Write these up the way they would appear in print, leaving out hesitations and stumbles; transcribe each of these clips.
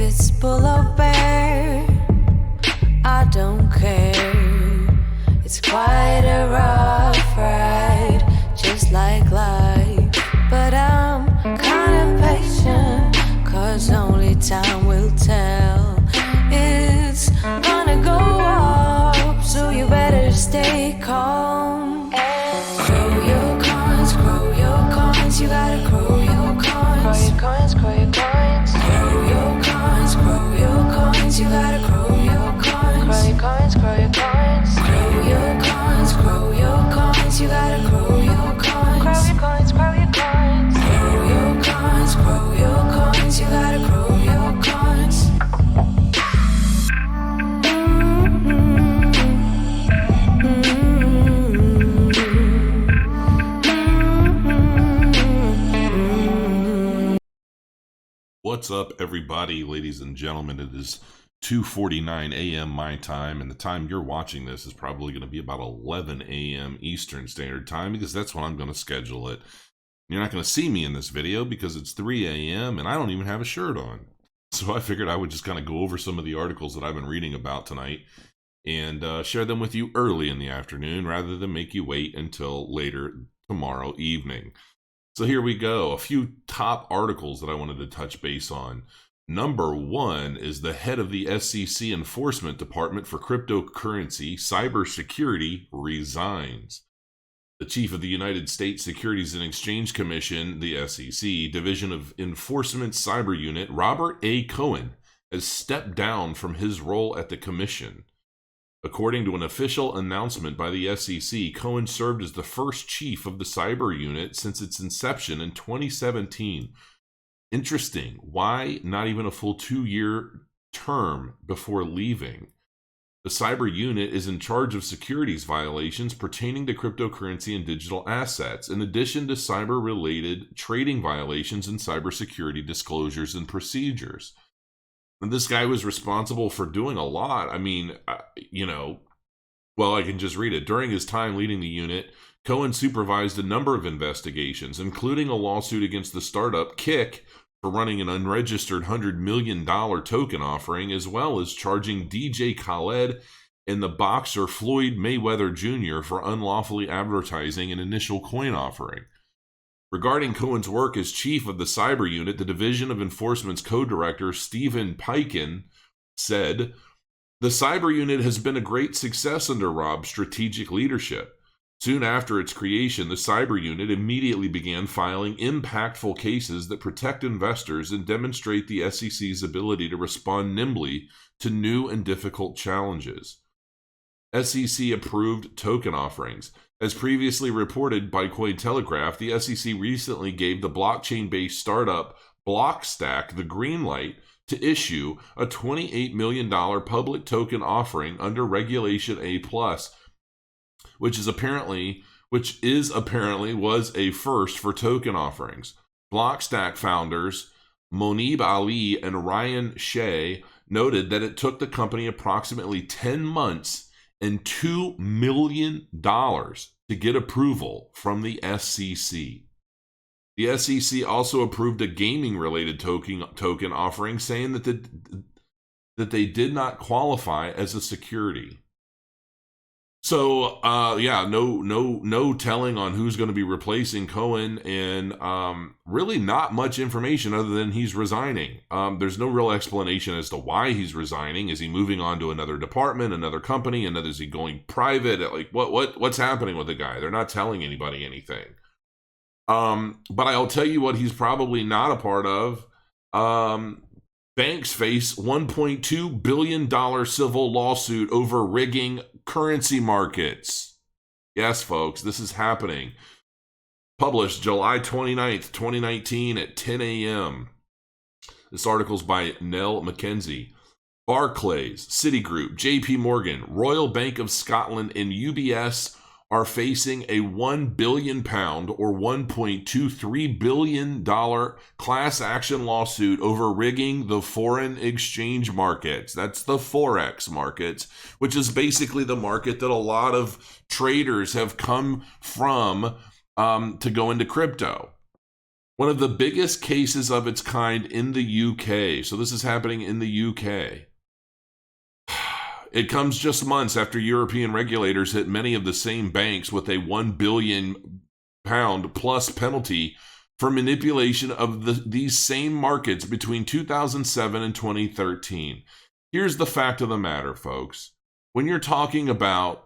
it's Polo bear. I don't care. It's quite a rough ride, just like life. But I'm kind of patient, 'cause only time will tell. It's gonna go up, so you better stay calm. Grow your coins, you gotta grow your coins. Grow your coins, grow your coins. Grow your coins, you gotta grow your coins. Grow your coins, grow your coins. Grow your coins, you gotta grow your coins. Grow your coins, grow your coins. Grow your coins, you gotta grow your coins. What's up, everybody, ladies and gentlemen? It is 2:49 a.m. my time, and the time you're watching this is probably going to be about 11 a.m. Eastern Standard Time, because that's when I'm going to schedule it. You're not going to see me in this video because it's 3 a.m. and I don't even have a shirt on. So I figured I would just kind of go over some of the articles that I've been reading about tonight and share them with you early in the afternoon rather than make you wait until later tomorrow evening. So here we go. A few top articles that I wanted to touch base on. Number one is the head of the SEC Enforcement Department for Cryptocurrency Cybersecurity resigns. The chief of the United States Securities and Exchange Commission, the SEC, Division of Enforcement Cyber Unit, Robert A. Cohen, has stepped down from his role at the commission. According to an official announcement by the SEC, Cohen served as the first chief of the cyber unit since its inception in 2017. Interesting. Why not even a full 2-year term before leaving? The cyber unit is in charge of securities violations pertaining to cryptocurrency and digital assets, in addition to cyber-related trading violations and cybersecurity disclosures and procedures. And this guy was responsible for doing a lot. I mean, I can just read it. During his time leading the unit, Cohen supervised a number of investigations, including a lawsuit against the startup Kick for running an unregistered $100 million token offering, as well as charging DJ Khaled and the boxer Floyd Mayweather Jr. for unlawfully advertising an initial coin offering. Regarding Cohen's work as chief of the cyber unit, the Division of Enforcement's co-director, Stephen Piken, said, "The cyber unit has been a great success under Rob's strategic leadership. Soon after its creation, the cyber unit immediately began filing impactful cases that protect investors and demonstrate the SEC's ability to respond nimbly to new and difficult challenges." SEC-approved token offerings. As previously reported by Cointelegraph, the SEC recently gave the blockchain-based startup Blockstack the green light to issue a $28 million public token offering under Regulation A+, which apparently was a first for token offerings. Blockstack founders Monib Ali and Ryan Shea noted that it took the company approximately 10 months and $2 million to get approval from the SEC. The SEC also approved a gaming-related token offering, saying that they did not qualify as a security. So, no telling on who's going to be replacing Cohen, and really not much information other than he's resigning. There's no real explanation as to why he's resigning. Is he moving on to another department, another company, and is he going private? Like, what's happening with the guy? They're not telling anybody anything. But I'll tell you what he's probably not a part of. Banks face $1.2 billion civil lawsuit over rigging currency markets. Yes, folks, this is happening. Published July 29th, 2019 at 10 a.m. This article's by Nell McKenzie. Barclays, Citigroup, JP Morgan, Royal Bank of Scotland, and UBS are facing a £1 billion or $1.23 billion class action lawsuit over rigging the foreign exchange markets. That's the Forex markets, which is basically the market that a lot of traders have come from to go into crypto. One of the biggest cases of its kind in the UK. So this is happening in the UK. It comes just months after European regulators hit many of the same banks with a £1 billion plus penalty for manipulation of these same markets between 2007 and 2013. Here's the fact of the matter, folks. When you're talking about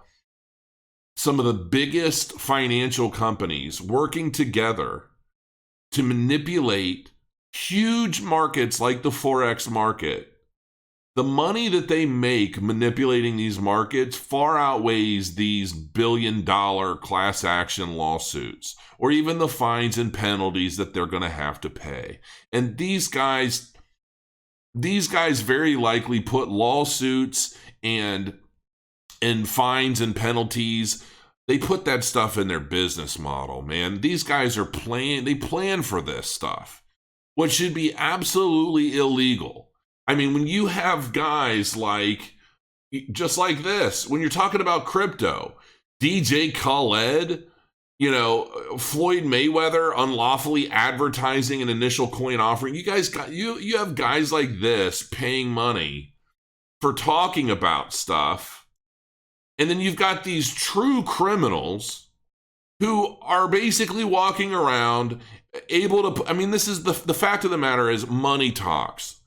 some of the biggest financial companies working together to manipulate huge markets like the Forex market, the money that they make manipulating these markets far outweighs these billion-dollar class action lawsuits, or even the fines and penalties that they're going to have to pay. And these guys very likely put lawsuits and fines and penalties. They put that stuff in their business model, man. These guys they plan for this stuff. What should be absolutely illegal. I mean, when you have guys just like this, when you're talking about crypto, DJ Khaled, Floyd Mayweather unlawfully advertising an initial coin offering. You have guys like this paying money for talking about stuff. And then you've got these true criminals who are basically walking around able to, this is the fact of the matter is money talks.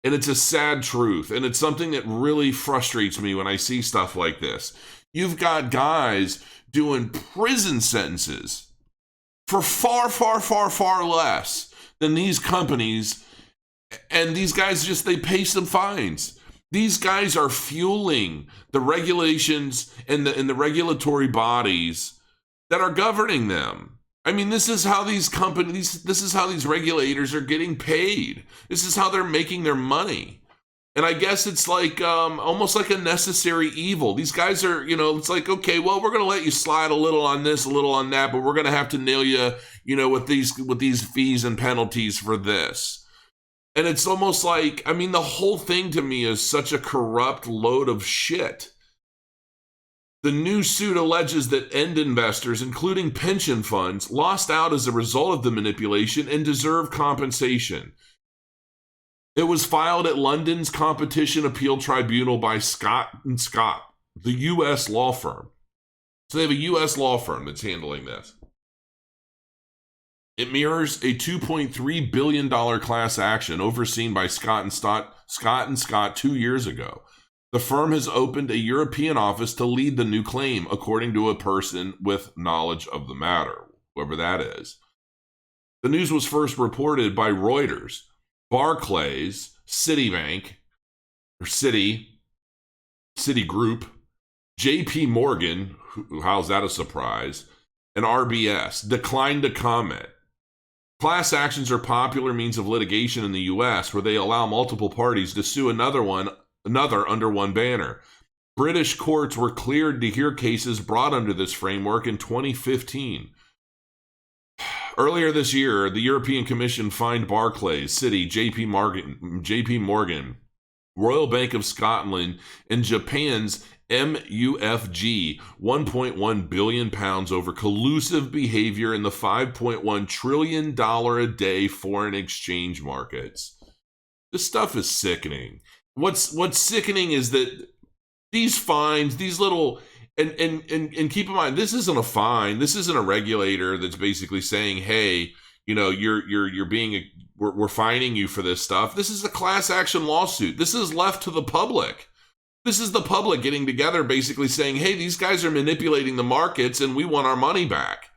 And it's a sad truth. And it's something that really frustrates me when I see stuff like this. You've got guys doing prison sentences for far, far, far, far less than these companies. And these guys they pay some fines. These guys are fueling the regulations and the regulatory bodies that are governing them. This is how these companies, this is how these regulators are getting paid. This is how they're making their money. And I guess it's like almost like a necessary evil. These guys are, it's like, okay, well, we're going to let you slide a little on this, a little on that, but we're going to have to nail you, with these fees and penalties for this. And it's almost like, the whole thing to me is such a corrupt load of shit. The new suit alleges that end investors, including pension funds, lost out as a result of the manipulation and deserve compensation. It was filed at London's Competition Appeal Tribunal by Scott & Scott, the U.S. law firm. So they have a U.S. law firm that's handling this. It mirrors a $2.3 billion class action overseen by Scott & Scott 2 years ago. The firm has opened a European office to lead the new claim, according to a person with knowledge of the matter, whoever that is. The news was first reported by Reuters, Barclays, Citibank, or Citigroup, JP Morgan, how's that a surprise, and RBS declined to comment. Class actions are popular means of litigation in the U.S. where they allow multiple parties to sue another under one banner. British courts were cleared to hear cases brought under this framework in 2015. Earlier this year, the European Commission fined Barclays, Citi, JP Morgan, Royal Bank of Scotland, and Japan's MUFG £1.1 billion over collusive behavior in the $5.1 trillion a day foreign exchange markets. This stuff is sickening. What's sickening is that these fines, these little, and keep in mind, this isn't a fine. This isn't a regulator that's basically saying, hey, we're fining you for this stuff. This is a class action lawsuit. This is left to the public. This is the public getting together, basically saying, hey, these guys are manipulating the markets and we want our money back.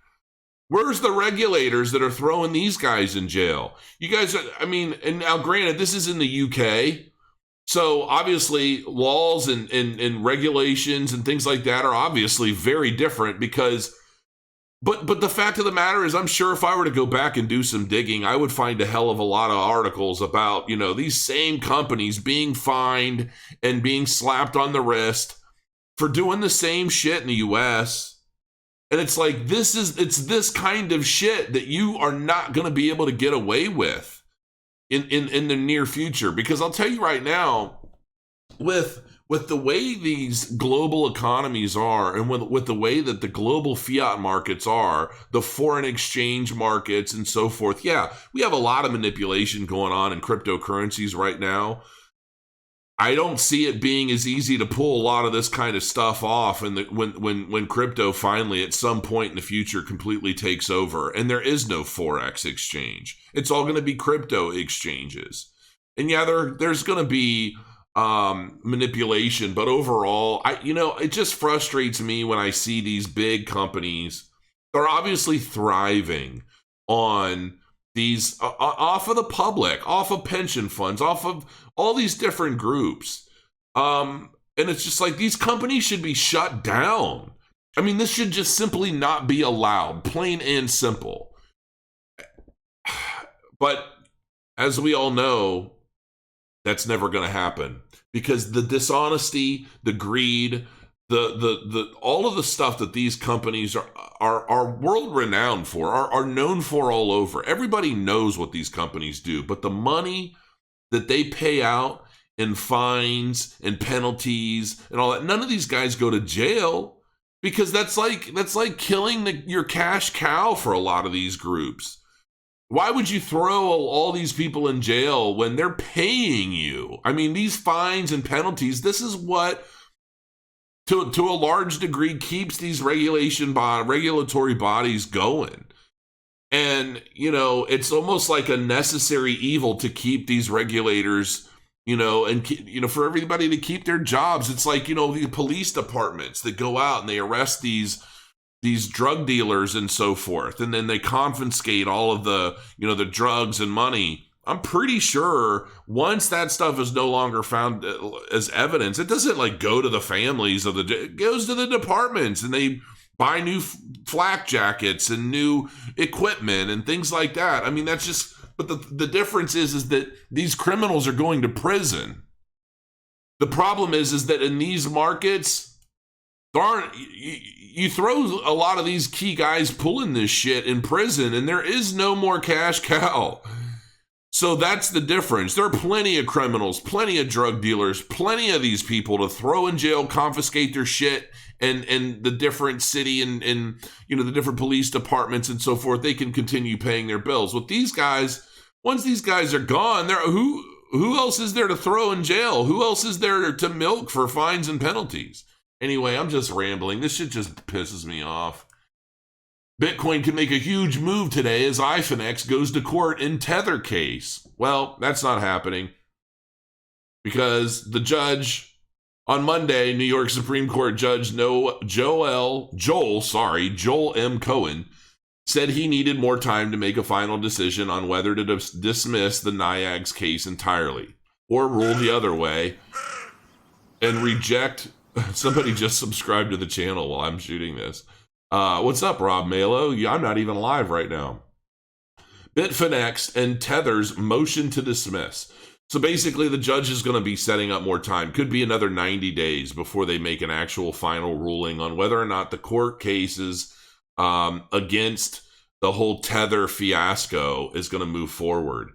Where's the regulators that are throwing these guys in jail? You guys, and now granted, this is in the UK. So obviously laws and regulations and things like that are obviously very different but the fact of the matter is, I'm sure if I were to go back and do some digging, I would find a hell of a lot of articles about, these same companies being fined and being slapped on the wrist for doing the same shit in the US. And it's like, it's this kind of shit that you are not going to be able to get away with in the near future. Because I'll tell you right now, with with the way these global economies are, and with the way that the global fiat markets are, the foreign exchange markets and so forth, yeah, we have a lot of manipulation going on in cryptocurrencies right now. I don't see it being as easy to pull a lot of this kind of stuff off, and when crypto finally at some point in the future completely takes over, and there is no Forex exchange. It's all going to be crypto exchanges. And yeah, there's going to be manipulation, but overall, it just frustrates me when I see these big companies. They're obviously thriving on these off of the public, off of pension funds, off of all these different groups. And it's just like these companies should be shut down. I mean, this should just simply not be allowed, plain and simple. But as we all know, that's never going to happen because the dishonesty, the greed, the all of the stuff that these companies are world renowned for, are known for all over. Everybody knows what these companies do, but the money that they pay out in fines and penalties and all that, none of these guys go to jail because that's like killing your cash cow for a lot of these groups. Why would you throw all these people in jail when they're paying you? I mean, these fines and penalties, this is what to a large degree keeps these regulatory bodies going. And, it's almost like a necessary evil to keep these regulators, and, for everybody to keep their jobs. It's like, the police departments that go out and they arrest these drug dealers and so forth. And then they confiscate all of the, the drugs and money. I'm pretty sure once that stuff is no longer found as evidence, it doesn't go to the families it goes to the departments and they buy new flak jackets and new equipment and things like that. I mean, that's just, but the difference is that these criminals are going to prison. The problem is that in these markets, you throw a lot of these key guys pulling this shit in prison and there is no more cash cow. So that's the difference. There are plenty of criminals, plenty of drug dealers, plenty of these people to throw in jail, confiscate their shit, and the different city and the different police departments and so forth, they can continue paying their bills. With these guys, once these guys are gone, who else is there to throw in jail? Who else is there to milk for fines and penalties? Anyway, I'm just rambling. This shit just pisses me off. Bitcoin can make a huge move today as Finex goes to court in Tether case. Well, that's not happening because the judge on Monday, New York Supreme Court Judge Joel M. Cohen said he needed more time to make a final decision on whether to dismiss the NIAG's case entirely or rule the other way and reject. Somebody just subscribed to the channel while I'm shooting this. What's up, Rob Malo? I'm not even live right now. Bitfinex and Tether's motion to dismiss. So basically, the judge is going to be setting up more time. Could be another 90 days before they make an actual final ruling on whether or not the court cases against the whole Tether fiasco is going to move forward.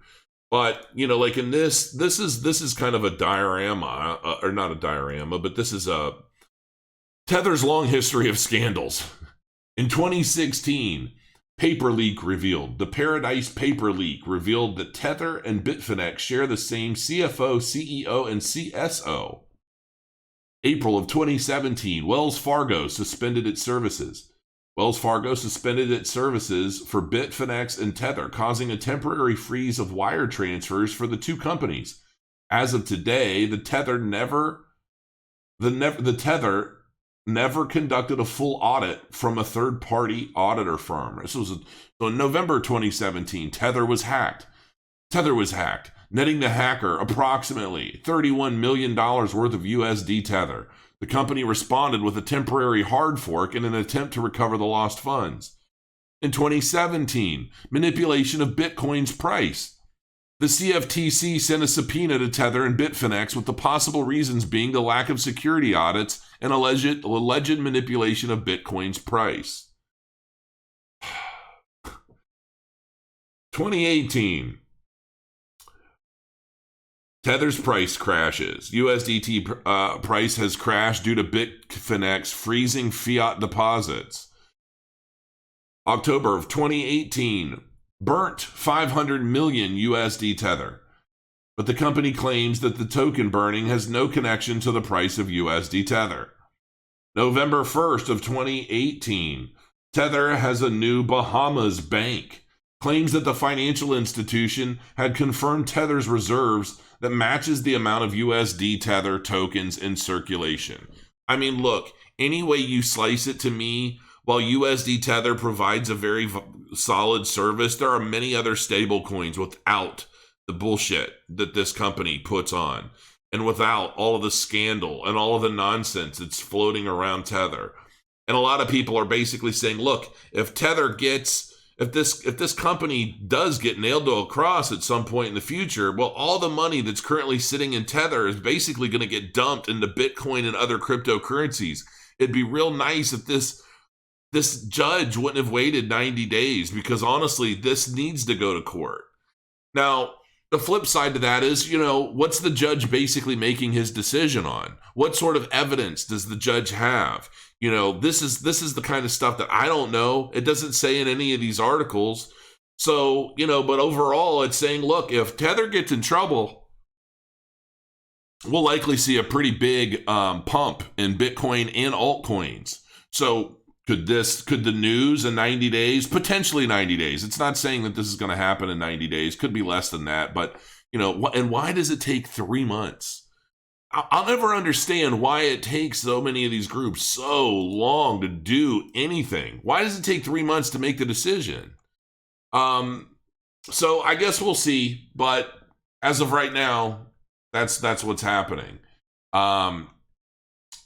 But, in this is kind of a diorama, or not a diorama, but this is a Tether's long history of scandals. In 2016, the Paradise Paper Leak revealed that Tether and Bitfinex share the same CFO, CEO, and CSO. April of 2017, Wells Fargo suspended its services. Wells Fargo suspended its services for Bitfinex and Tether, causing a temporary freeze of wire transfers for the two companies. As of today, the Tether never conducted a full audit from a third-party auditor firm. So in November 2017, Tether was hacked, netting the hacker approximately $31 million worth of USD Tether. The company responded with a temporary hard fork in an attempt to recover the lost funds. In 2017, manipulation of Bitcoin's price. The CFTC sent a subpoena to Tether and Bitfinex with the possible reasons being the lack of security audits and alleged manipulation of Bitcoin's price. 2018. Tether's price crashes. USDT price has crashed due to Bitfinex freezing fiat deposits. October of 2018, burnt 500 million USD Tether. But the company claims that the token burning has no connection to the price of USD Tether. November 1st of 2018, Tether has a new Bahamas bank. Claims that the financial institution had confirmed Tether's reserves that matches the amount of USD Tether tokens in circulation. I mean, look, any way you slice it, to me, while USD Tether provides a very solid service, there are many other stable coins without the bullshit that this company puts on, and without all of the scandal and all of the nonsense that's floating around Tether. And a lot of people are basically saying, look, if this company does get nailed to a cross at some point in the future, well, all the money that's currently sitting in Tether is basically going to get dumped into Bitcoin and other cryptocurrencies. It'd be real nice if this judge wouldn't have waited 90 days, because honestly, this needs to go to court. Now, the flip side to that is, what's the judge basically making his decision on? What sort of evidence does the judge have? This is the kind of stuff that I don't know. It doesn't say in any of these articles. So, but overall, it's saying, look, if Tether gets in trouble, we'll likely see a pretty big pump in Bitcoin and altcoins. So could the news in 90 days, potentially 90 days, it's not saying that this is going to happen in 90 days, could be less than that, but, and why does it take 3 months? I'll never understand why it takes so many of these groups so long to do anything. Why does it take 3 months to make the decision? So I guess we'll see, but as of right now, that's what's happening.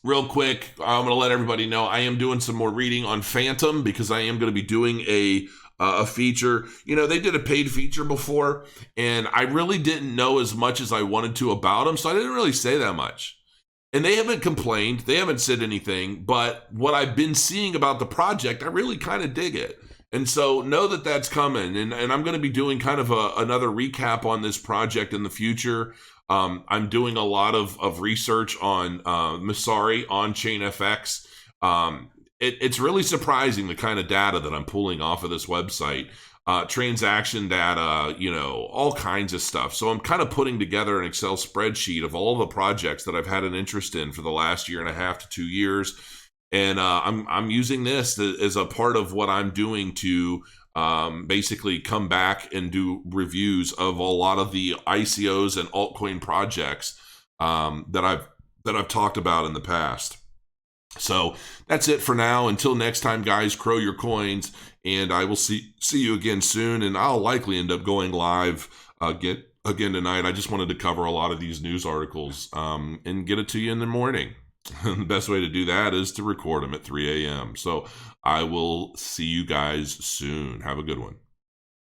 Real quick, I'm going to let everybody know I am doing some more reading on Phantom, because I am going to be doing a feature. They did a paid feature before, and I really didn't know as much as I wanted to about them, so I didn't really say that much. And they haven't complained. They haven't said anything, but what I've been seeing about the project, I really kind of dig it. And so know that that's coming, and I'm going to be doing kind of another recap on this project in the future. I'm doing a lot of research on Masari on-chain FX. It's really surprising the kind of data that I'm pulling off of this website. Transaction data, all kinds of stuff. So I'm kind of putting together an Excel spreadsheet of all the projects that I've had an interest in for the last 1.5 to 2 years. And I'm using this as a part of what I'm doing to basically come back and do reviews of a lot of the ICOs and altcoin projects that I've talked about in the past. So that's it for now. Until next time, guys, crow your coins, and I will see you again soon. And I'll likely end up going live again tonight. I just wanted to cover a lot of these news articles and get it to you in the morning. The best way to do that is to record them at 3 a.m. So I will see you guys soon. Have a good one.